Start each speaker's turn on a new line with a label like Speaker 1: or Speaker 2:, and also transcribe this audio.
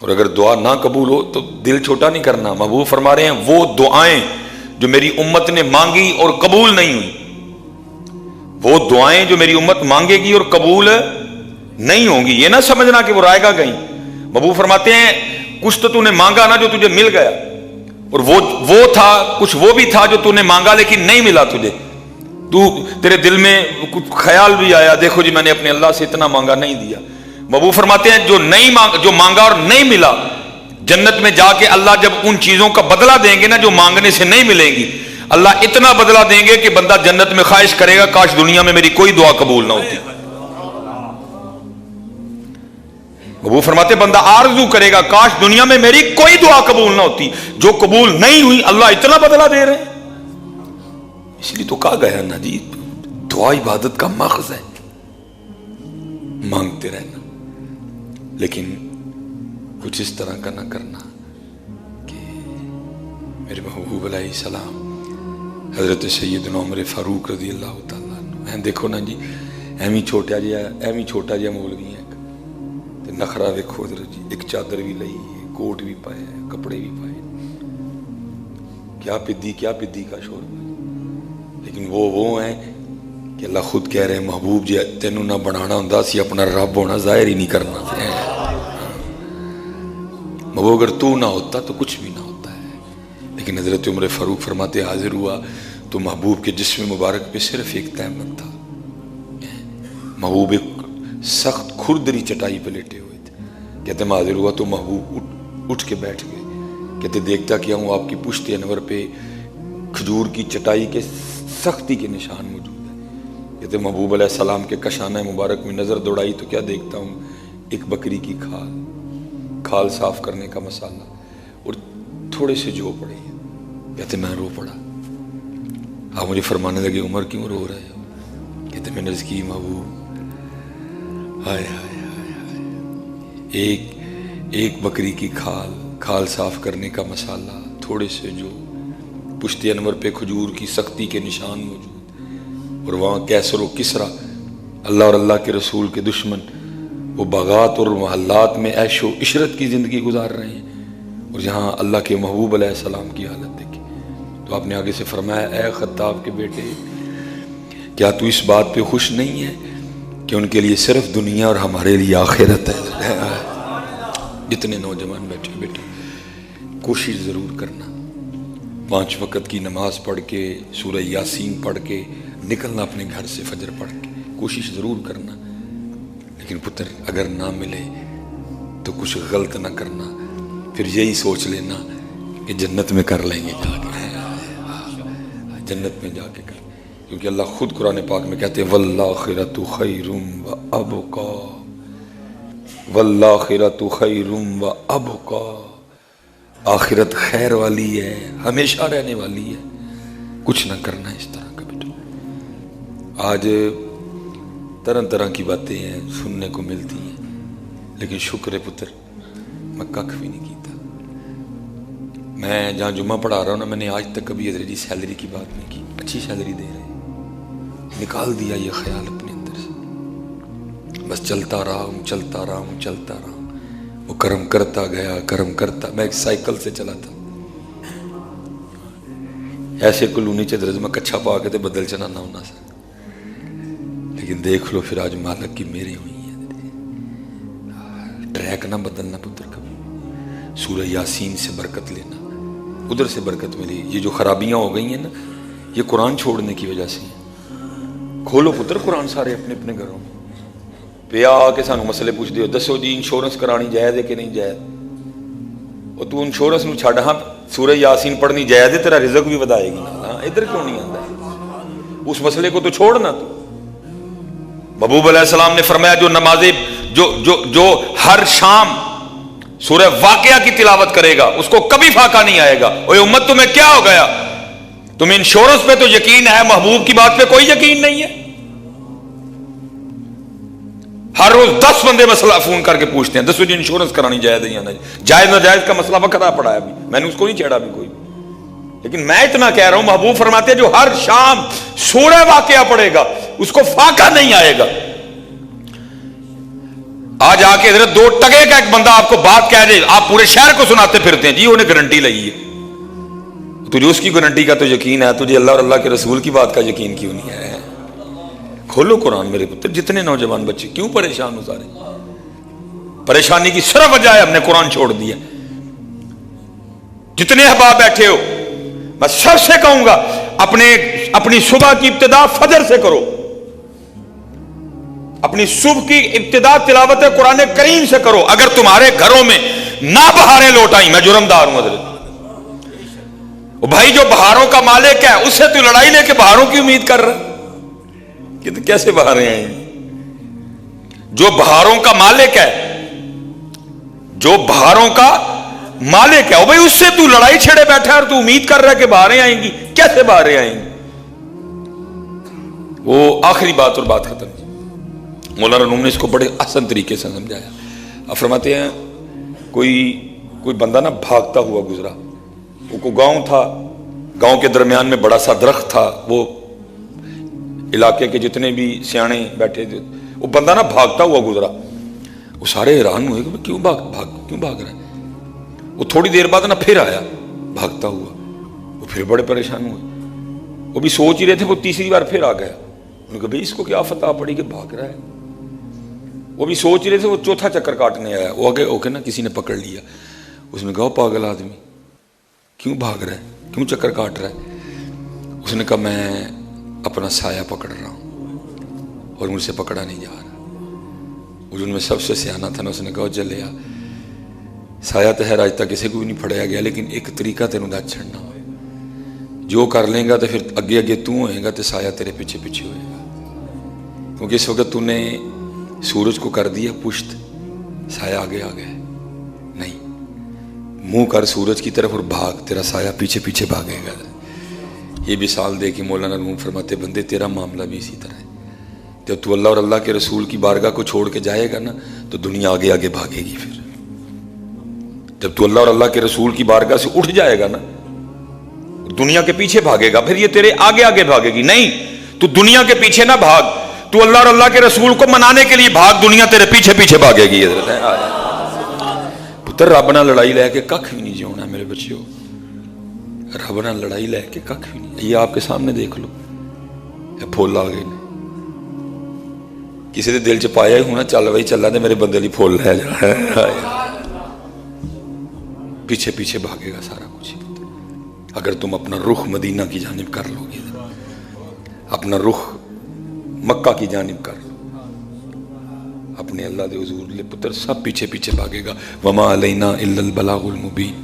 Speaker 1: اور اگر دعا نہ قبول ہو تو دل چھوٹا نہیں کرنا. محبوب فرما رہے ہیں وہ دعائیں جو میری امت نے مانگی اور قبول نہیں ہوئی، وہ دعائیں جو میری امت مانگے گی اور قبول نہیں ہوں گی، یہ نہ سمجھنا کہ وہ رائے گا کہیں. محبوب فرماتے ہیں کچھ تو نے مانگا نا جو تجھے مل گیا، اور وہ تھا کچھ وہ بھی تھا جو تو نے مانگا لیکن نہیں ملا تجھے. تیرے دل میں کچھ خیال بھی آیا، دیکھو جی میں نے اپنے اللہ سے اتنا مانگا نہیں دیا. محبوب فرماتے ہیں جو مانگا اور نہیں ملا، جنت میں جا کے اللہ جب ان چیزوں کا بدلہ دیں گے نا جو مانگنے سے نہیں ملیں گی، اللہ اتنا بدلہ دیں گے کہ بندہ جنت میں خواہش کرے گا کاش دنیا میں میری کوئی دعا قبول نہ ہوتی. وہ فرماتے بندہ آرزو کرے گا کاش دنیا میں میری کوئی دعا قبول نہ ہوتی. جو قبول نہیں ہوئی اللہ اتنا بدلہ دے رہے ہیں. اس لیے تو کہا گیا نا جی دعا عبادت کا ماخذ ہے، مانگتے رہنا، لیکن کچھ اس طرح کا نہ کرنا کہ میرے محبوب علیہ السلام حضرت سیدنا عمر فاروق رضی اللہ تعالیٰ عنہ دیکھو نا جی ایویں چھوٹا جہا مولوی ہے تے نخرا دیکھو حضرت جی، ایک چادر بھی لئی ہے، کوٹ بھی پایا ہے، کپڑے بھی پائے، کیا پدی کا شور. لیکن وہ ہیں کہ اللہ خود کہہ رہے ہیں محبوب جی تینوں نہ بنانا ہوں سی اپنا رب ہونا ظاہر ہی نہیں کرنا. محبوب اگر تو نہ ہوتا تو کچھ بھی نہ ہوتا ہے. لیکن حضرت عمر فاروق فرماتے حاضر ہوا تو محبوب کے جسم مبارک پہ صرف ایک تہمت تھا. محبوب ایک سخت کھردری چٹائی پہ لیٹے ہوئے تھے. کہتے میں حاضر ہوا تو محبوب اٹھ کے بیٹھ گئے. کہتے دیکھتا کیا ہوں آپ کی پشت انور پہ کھجور کی چٹائی کے سختی کے نشان موجود ہے. کہتے محبوب علیہ السلام کے کشانہ مبارک میں نظر دوڑائی تو کیا دیکھتا ہوں ایک بکری کی کھال صاف کرنے کا مسالہ اور تھوڑے سے جو پڑے ہیں. کہتے میں رو پڑا. آپ مجھے فرمانے لگے عمر کیوں رو رہے ہو؟ کہتے میں نے عرض کی محبوب ہائے ہائے ہائے ایک بکری کی کھال صاف کرنے کا مسالہ، تھوڑے سے جو پشت انور پہ کھجور کی سختی کے نشان موجود، اور وہاں کیسر و کسرا اللہ اور اللہ کے رسول کے دشمن وہ باغات اور محلات میں عیش و عشرت کی زندگی گزار رہے ہیں، اور جہاں اللہ کے محبوب علیہ السلام کی حالت دیکھی. تو آپ نے آگے سے فرمایا اے خطاب کے بیٹے کیا تو اس بات پہ خوش نہیں ہے کہ ان کے لیے صرف دنیا اور ہمارے لیے آخرت ہے. جتنے نوجوان بیٹھے کوشش ضرور کرنا 5 وقت کی نماز پڑھ کے سورہ یاسین پڑھ کے نکلنا اپنے گھر سے فجر پڑھ کے، کوشش ضرور کرنا. لیکن پتر اگر نہ ملے تو کچھ غلط نہ کرنا، پھر یہی سوچ لینا کہ جنت میں کر لیں گے جا کے، جنت میں جا کے کر. کیونکہ اللہ خود قرآن پاک میں کہتے ہیں والآخرۃ خیر وابقی، والآخرۃ خیر وابقی، آخرت خیر والی ہے، ہمیشہ رہنے والی ہے. کچھ نہ کرنا اس طرح کا بیٹا. آج طرح کی باتیں ہیں سننے کو ملتی ہیں، لیکن شکر ہے پتر میں ککھ بھی نہیں کیتا. میں جہاں جمعہ پڑھا رہا ہوں نا، میں نے آج تک کبھی حضرت جی سیلری کی بات نہیں کی. اچھی سیلری دے رہے، نکال دیا یہ خیال اپنے اندر سے، بس چلتا رہا ہوں. وہ کرم کرتا گیا. میں ایک سائیکل سے چلا تھا، ایسے کلونی چ درز میں کچھا پا کے بدل چنا نہ ہونا سا. لیکن دیکھ لو پھر آج مالک کی میرے ہوئی ہیں. ٹریک نہ بدلنا پتر کبھی. سورہ یاسین سے برکت لینا، ادھر سے برکت ملی. یہ جو خرابیاں ہو گئی ہیں نا یہ قرآن چھوڑنے کی وجہ سے ہیں. کھولو پتر قرآن سارے اپنے اپنے گھروں میں. پیا آ کے سانو مسئلے پوچھ دیو دسو جی انشورنس کرانی جائز ہے کہ نہیں جائز. اور تو انشورنس نو چھڈ، ہاں سورہ یاسین پڑھنی جائز ہے، تیرا رزق بھی ودائے گی. ہاں ادھر کیوں نہیں آندا؟ اس مسئلے کو تو چھوڑنا. تو محبوب علیہ السلام نے فرمایا جو نمازیں جو ہر شام سورہ واقعہ کی تلاوت کرے گا اس کو کبھی فاقہ نہیں آئے گا. اوے امت تمہیں کیا ہو گیا؟ تمہیں انشورنس پہ تو یقین ہے، محبوب کی بات پہ کوئی یقین نہیں ہے. ہر روز 10 بندے مسئلہ فون کر کے پوچھتے ہیں دسو جی انشورنس کرانی جائز ہے یا نہیں. جائز نہ جائز کا مسئلہ وقت پڑا ہے ابھی، میں نے اس کو نہیں چھیڑا ابھی کوئی. لیکن میں اتنا کہہ رہا ہوں محبوب فرماتے ہیں جو ہر شام سورہ واقعہ پڑھے گا اس کو فاقہ نہیں آئے گا. آج آ کے حضرت 2 ٹکے کا ایک بندہ آپ کو بات کہہ دے، آپ پورے شہر کو سناتے پھرتے ہیں جی انہیں گارنٹی لئی ہے. تجھے اس کی گارنٹی کا تو یقین ہے، تجھے اللہ اور اللہ کے رسول کی بات کا یقین کیوں نہیں ہے؟ کھولو قرآن میرے پتر. جتنے نوجوان بچے کیوں پریشان ہو سارے؟ پریشانی کی صرف وجہ ہے ہم نے قرآن چھوڑ دیا. جتنے احباب بیٹھے ہو میں سب سے کہوں گا اپنی صبح کی ابتدا فجر سے کرو. اپنی صبح کی ابتدا تلاوت قرآن کریم سے کرو. اگر تمہارے گھروں میں نہ بہاریں لوٹ آئیں، میں جرمدار ہوں حضرت. بھائی جو بہاروں کا مالک ہے اس سے تو لڑائی لے کے بہاروں کی امید کر رہا کہ تو کیسے بہاریں آئیں؟ جو بہاروں کا مالک ہے، جو بہاروں کا مالک ہے، بھائی اس سے تو لڑائی چھڑے بیٹھا ہے اور تو امید کر رہا ہے کہ بہاریں آئیں گی. کیسے بہاریں آئیں گی؟ وہ آخری بات اور بات ختم. مولانا روم نے اس کو بڑے آسان طریقے سے سمجھایا. اب فرماتے ہیں کوئی بندہ نا بھاگتا ہوا گزرا. وہ کوئی گاؤں تھا، گاؤں کے درمیان میں بڑا سا درخت تھا. وہ علاقے کے جتنے بھی سیانے بیٹھے تھے، وہ بندہ نا بھاگتا ہوا گزرا. وہ سارے حیران ہوئے کہ کیوں بھاگ رہا ہے. وہ تھوڑی دیر بعد نا پھر آیا بھاگتا ہوا. وہ پھر بڑے پریشان ہوئے. وہ بھی سوچ ہی رہے تھے. وہ تیسری بار پھر آ گیا. انہوں نے کہا بھائی اس کو کیا فتح پڑی کہ بھاگ رہا ہے. وہ بھی سوچ ہی رہے تھے. وہ چوتھا چکر کاٹنے آیا. وہ آگے اوکے نا کسی نے پکڑ لیا. اس نے کہا پاگل آدمی کیوں بھاگ رہا ہے، کیوں چکر کاٹ رہا ہے؟ اس نے کہا میں اپنا سایہ پکڑ رہا ہوں اور مجھ سے پکڑا نہیں جا رہا. وہ جن میں سب سے سیانا تھا نا، اس نے کہا چلیا سایہ تو ہے آج تک کسی کو بھی نہیں پھڑیا گیا، لیکن ایک طریقہ تینوں دا چھڑنا ہو. جو کر لیں گا تو پھر اگے تو ہوئے گا تو سایہ تیرے پیچھے ہوئے گا. کیونکہ اس وقت تو نے سورج کو کر دیا پشت، سایہ آگے آ گیا. نہیں، منہ کر سورج کی طرف اور بھاگ، تیرا سایہ پیچھے بھاگے گا. یہ مثال دے کے مولانا روم فرماتے بندے تیرا معاملہ بھی اسی طرح ہے. جب تو اللہ اور اللہ کے رسول کی بارگاہ کو چھوڑ کے جائے گا نا تو دنیا آگے بھاگے گی. پھر جب تو اللہ اور اللہ کے رسول کی بارگاہ سے اٹھ جائے گا نا، دنیا کے پیچھے بھاگے گا. پھر یہ تیرے آگے بھاگے گی. نہیں، تو دنیا کے پیچھے نہ بھاگ، تو اللہ اور اللہ کے رسول کو منانے کے لیے بھاگ. دنیا تیرے پیچھے بھاگے گی. حضرت پتر رب نہ لڑائی لے کے کھ بھی نہیں جیونا میرے بچیو. رب نہ لڑائی لے کے کھ بھی نہیں. یہ آپ کے سامنے دیکھ لو، یہ پھول آ گئے. کسی دے دل چ پایا ہی ہونا چل بھائی چلا دے میرے بندے لی پھول لے جا. پیچھے بھاگے گا سارا کچھ. اگر تم اپنا رخ مدینہ کی جانب کر لو گے، اپنا رخ مکہ کی جانب کر لو، اپنے اللہ دے حضور لے پتر سب پیچھے بھاگے گا. وما علینا الا البلاغ المبین.